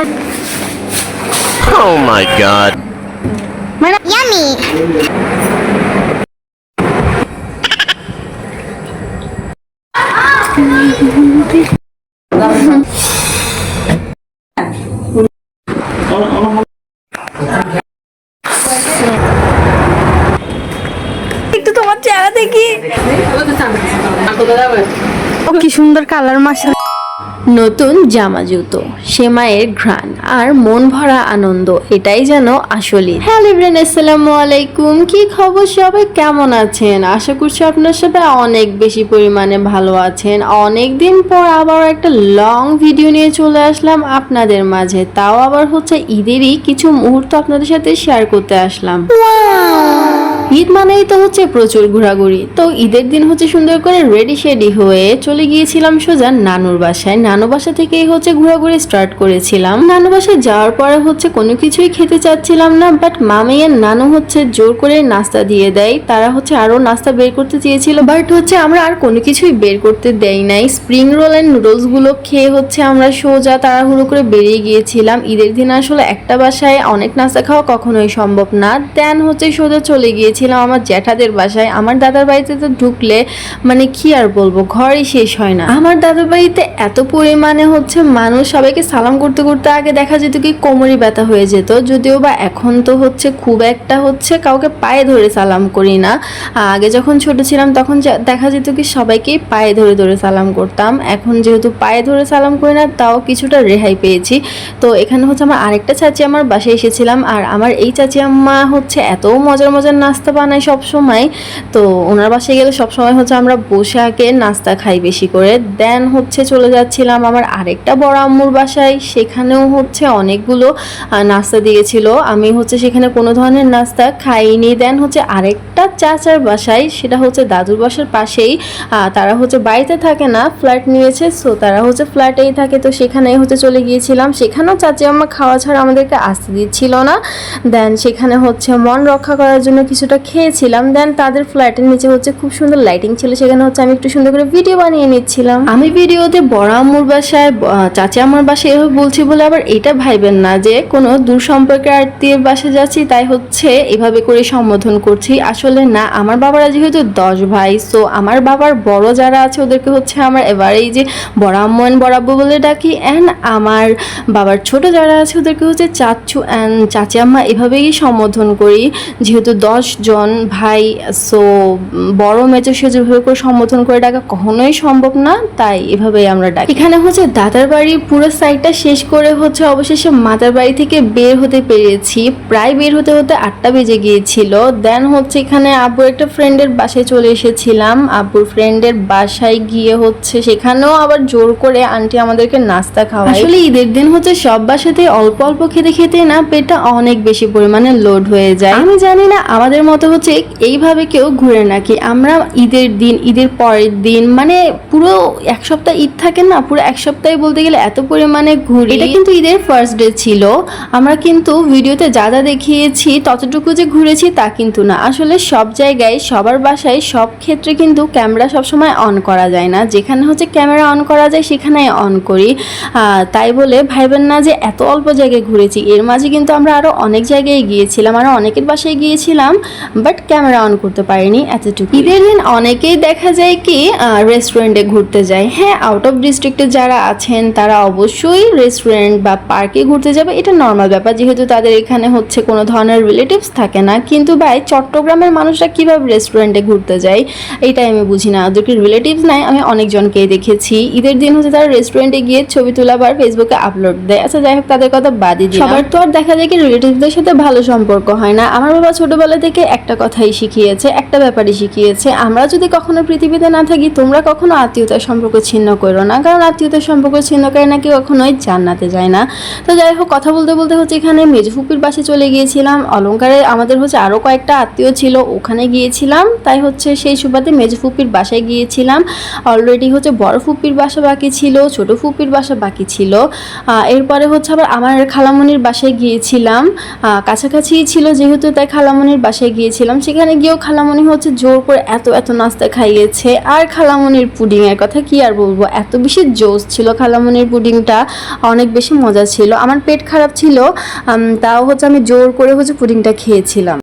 Oh my god. Yummy. একটু তোমার চেহারা দেখি। ও কি সুন্দর কালার মাশাআল্লাহ। নতুন জামা জুতো, সেমাইয়ের ঘ্রাণ আর মন ভরা আনন্দ, এটাই যেন আসলে। হ্যালো এভরিওয়ান, আসসালামু আলাইকুম। কি খবর সবাই, কেমন আছেন? আশা করছি আপনার সবাই অনেক বেশি পরিমাণে ভালো আছেন। অনেক দিন পর আবার একটা লং ভিডিও নিয়ে চলে আসলাম আপনাদের মাঝে, তাও আবার হচ্ছে ঈদেরই কিছু মুহূর্ত আপনাদের সাথে শেয়ার করতে আসলাম। ঈদ মানেই তো হচ্ছে প্রচুর ঘোরাঘুরি। তো ঈদের দিন হচ্ছে সুন্দর করে রেডি শেডি হয়ে চলে গিয়েছিলাম সোজা নানুর বাসায়। নানু বাসা থেকেই হচ্ছে ঘোরাঘুরি স্টার্ট করেছিলাম। নানু বাসায় যাওয়ার পরে হচ্ছে কোনো কিছুই খেতে চাচ্ছিলাম না, বাট মামিয়ার নানু হচ্ছে জোর করে নাস্তা দিয়ে দেয়। তারা হচ্ছে আরো নাস্তা বের করতে চেয়েছিল, বাট হচ্ছে আমরা আর কোনো কিছুই বের করতে দেই নাই। স্প্রিং রোল এন্ড নুডলস গুলো খেয়ে হচ্ছে আমরা সোজা তাড়াহুড়ো করে বেরিয়ে গিয়েছিলাম। ঈদের দিন আসলে একটা বাসায় অনেক নাস্তা খাওয়া কখনোই সম্ভব না। দেন হচ্ছে সোজা চলে গিয়েছিলাম আমার জ্যাঠাদের বাসায়। আমার দাদার বাড়িতে তো ঢুকলে মানে কি আর বলবো, ঘরই শেষ হয় না। আমার দাদার বাড়িতে এত পরিমাণে হচ্ছে মানুষ, সবাইকে সালাম করতে করতে আগে দেখা যেত কি কোমরে ব্যথা হয়ে যেত। যদিও বা এখন তো হচ্ছে খুব একটা হচ্ছে কাউকে পায়ে ধরে সালাম করি না। আগে যখন ছোট ছিলাম তখন দেখা যেত কি সবাইকেই পায়ে ধরে ধরে সালাম করতাম। এখন যেহেতু পায়ে ধরে সালাম করি না, তাও কিছুটা রেহাই পেয়েছি। তো এখানে হচ্ছে আমার আরেকটা চাচি আমার বাসায় এসেছিলাম, আর আমার এই চাচি আম্মা হচ্ছে এত মজার মজার নাস্তা বানায় সব সময়। তো ওনার বাসায় গেলে সব সময় হচ্ছে আমরা বসে আগে নাস্তা খাই বেশি করে। দেন হচ্ছে চলে যাচ্ছিলাম আমার আরেকটা বড় আম্মুর বাসায়, সেখানেও হচ্ছে অনেকগুলো নাস্তা দিয়েছিল। আমি হচ্ছে সেখানে কোনো ধরনের নাস্তা খাইনি। দেন হচ্ছে আরেকটা চাচার বাসায়, সেটা হচ্ছে দাদুর বাসার পাশেই। তারা হচ্ছে বাড়িতে থাকে না, ফ্ল্যাট নিয়েছে, সো তারা হচ্ছে ফ্ল্যাটেই থাকে। তো সেখানেই হচ্ছে চলে গিয়েছিলাম। সেখানেও চাচি আম্মা খাওয়া ছাড়া আমাদেরকে আসতে দিচ্ছিল না। দেন সেখানে হচ্ছে মন রক্ষা করার জন্য কিছুটা খেয়েছিলাম। দেন তাদের ফ্ল্যাটের নিচে হচ্ছে খুব সুন্দর লাইটিং ছিল, সেখানে হচ্ছে আমি একটু সুন্দর করে ভিডিও বানিয়ে নিচ্ছিলাম। আমি ভিডিওতে বড় আম্মুর বাসায়, চাচা আমার বাসায় এভাবে বলছি বলে আবার এটা ভাইবেন না যে কোনো দূর সম্পর্কের আত্মীয়ের বাসায় যাচ্ছি তাই হচ্ছে এভাবে করে সম্বোধন করছি। আসলে না, আমার বাবারা যেহেতু 10 ভাই, সো আমার বাবার বড় যারা আছে ওদেরকে হচ্ছে আমার এবার এই যে বড় আম্মু এন্ড বড় আব্বু বলে ডাকি, অ্যান্ড আমার বাবার ছোট যারা আছে ওদেরকে হচ্ছে চাচু অ্যান্ড চাচি আম্মা এভাবেই সম্বোধন করি। যেহেতু 10 জন ভাই, সো বড় মেজো সে যেভাবে করে সম্বোধন করে ডাকা কখনোই সম্ভব না, তাই এভাবেই আমরা ডাকি। এখানে হচ্ছে দাদার বাড়ির পুরো সাইডটা শেষ করে হচ্ছে অবশেষে মাতার বাড়ি থেকে বের হতে পেরেছি। প্রায় বের হতে হতে 8টা বেজে গিয়েছিল। দেন হচ্ছে এখানে আব্বুর একটা ফ্রেন্ডের বাসায় চলে এসেছিলাম। আব্বুর ফ্রেন্ডের বাসায় গিয়ে হচ্ছে সেখানেও আবার জোর করে আন্টি আমাদেরকে নাস্তা খাওয়ায়। আসলে ঈদের দিন হচ্ছে সব বাসাতে অল্প অল্প খেতে খেতে না পেটটা অনেক বেশি পরিমাণে লোড হয়ে যায়। আমি জানি না আমাদের মতো হচ্ছে এইভাবে কেউ ঘুরে নাকি। আমরা ঈদের দিন, ঈদের পরের দিন, মানে পুরো এক সপ্তাহ ঈদ থাকে না, পুরো এক সপ্তাহে বলতে গেলে এত পরিমাণে ঘুরি। এটা কিন্তু ঈদের ফার্স্ট ডে ছিল। আমরা কিন্তু ভিডিওতে যা যা দেখিয়েছি ততটুকু যে ঘুরেছি তা কিন্তু না। আসলে সব জায়গায়, সবার বাসায়, সব ক্ষেত্রে কিন্তু ক্যামেরা সবসময় অন করা যায় না। যেখানে হচ্ছে ক্যামেরা অন করা যায় সেখানে অন করি। তাই বলে ভাইবেন না যে এত অল্প জায়গায় ঘুরেছি। এর মাঝে কিন্তু আমরা আরো অনেক জায়গায় গিয়েছিলাম, আরো অনেকের বাসায় গিয়েছিলাম, বাট ক্যামেরা অন করতে পারিনি এতটুকু। ঈদের দিন অনেকেই দেখা যায় কি রেস্টুরেন্টে ঘুরতে যায়। হ্যাঁ, আউট অফ ডিস্ট্রিক্টে যারা আছেন তারা অবশ্যই রেস্টুরেন্ট বা পার্কে ঘুরতে যাবে, এটা নর্মাল ব্যাপার, যেহেতু তাদের এখানে হচ্ছে কোনো ধরনের রিলেটিভস থাকে না। কিন্তু ভাই, চট্টগ্রামের মানুষরা কিভাবে রেস্টুরেন্টে ঘুরতে যায় এটাই আমি বুঝি না। ওদেরকে রিলেটিভস নাই, আমি অনেকজনকেই দেখেছি ঈদের দিন হচ্ছে তারা রেস্টুরেন্টে গিয়ে ছবি তোলা বা ফেসবুকে আপলোড দেয়। আচ্ছা যাই হোক, তাদের কথা বাদই দিই। সবার তো আর দেখা যায় কি রিলেটিভসদের সাথে ভালো সম্পর্ক হয় না। আমার বাবা ছোটবেলা থেকে একটা কথাই শিখিয়েছে, একটা ব্যাপারই শিখিয়েছে, আমরা যদি কখনো পৃথিবীতে না থাকি তোমরা কখনো আত্মীয়তার সম্পর্ক ছিন্ন করো না, কারণ আত্মীয়তার সম্পর্ক ছিন্ন করে নাকি কখনোই জান্নাতে যায় না। তো যাই হোক, কথা বলতে বলতে হচ্ছে এখানে মেজো ফুপির বাসে চলে গিয়েছিলাম। অলংকারে আমাদের হচ্ছে আরো কয়েকটা আত্মীয় ছিল, ওখানে গিয়েছিলাম। তাই হচ্ছে সেই সুবাদে মেজো ফুপির বাসায় গিয়েছিলাম। অলরেডি হচ্ছে বড় ফুপির বাসা বাকি ছিল, ছোট ফুপির বাসা বাকি ছিল। এরপরে হচ্ছে আবার আমার খালামণির বাসায় গিয়েছিলাম। কাছাকাছি ছিল যেহেতু, তাই খালামণির বাসায় গিয়েছিলাম। সেখানে গিয়েও খালামণি হচ্ছে জোর করে এত এত নাস্তা খাইয়েছে। আর খালামণির পুডিংয়ের কথা কি আর বলবো, এত বেশি জোস ছিল খালামণির পুডিংটা, অনেক বেশি মজা ছিল। আমার পেট খারাপ ছিল, তাও হচ্ছে আমি জোর করে হচ্ছে পুডিংটা খেয়েছিলাম।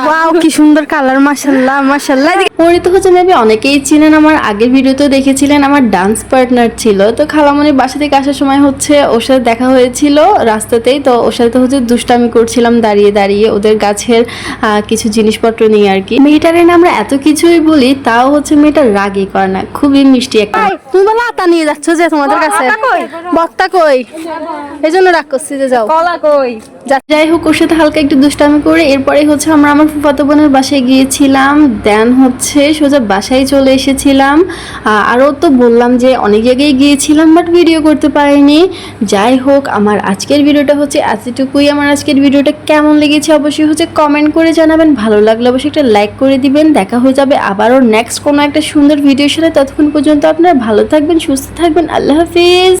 ওয়াও, কি সুন্দর কালার, মাশাআল্লাহ মাশাআল্লাহ। ওরে তো হচ্ছে মেবি অনেকেই চিনেন, আমার আগের ভিডিওতেও দেখেছিলেন, আমার ডান্স পার্টনার ছিল। তো খালামণির বাসা থেকে আসার সময় হচ্ছে ওর সাথে দেখা হয়েছিল রাস্তাতেই। তো ওর সাথে হচ্ছে দুষ্টামি করছিলাম দাঁড়িয়ে দাঁড়িয়ে ওদের গাছের কিছু জিনিসপত্র নিয়ে আর কি। মেয়েটারে না আমরা এত কিছুই বলি, তাও হচ্ছে মেয়েটা রাগই করে না, খুবই মিষ্টি একটা। তুমি বলো আতা নিয়ে যাচ্ছ যে তোমাদের কাছে, বক্তা কই, এই জন্য রাগ করছি যে যাও কলা কই। যাই হোক, ওর সাথে হালকা একটু দুষ্টামি করে এরপরে হচ্ছে আমরা আমার ফুফাতো বোনের বাসায় গিয়েছিলাম। দেন হচ্ছে সোজা বাসায় চলে এসেছিলাম। আরও তো বললাম যে অনেক জায়গায় গিয়েছিলাম, বাট ভিডিও করতে পারিনি। যাই হোক, আমার আজকের ভিডিওটা হচ্ছে এতটুকুই। আমার আজকের ভিডিওটা কেমন লেগেছে অবশ্যই হচ্ছে কমেন্ট করে জানাবেন। ভালো লাগলে অবশ্যই একটা লাইক করে দিবেন। দেখা হয়ে যাবে আবারও নেক্সট কোনো একটা সুন্দর ভিডিওর সাথে। ততক্ষণ পর্যন্ত আপনারা ভালো থাকবেন, সুস্থ থাকবেন। আল্লাহ হাফিজ।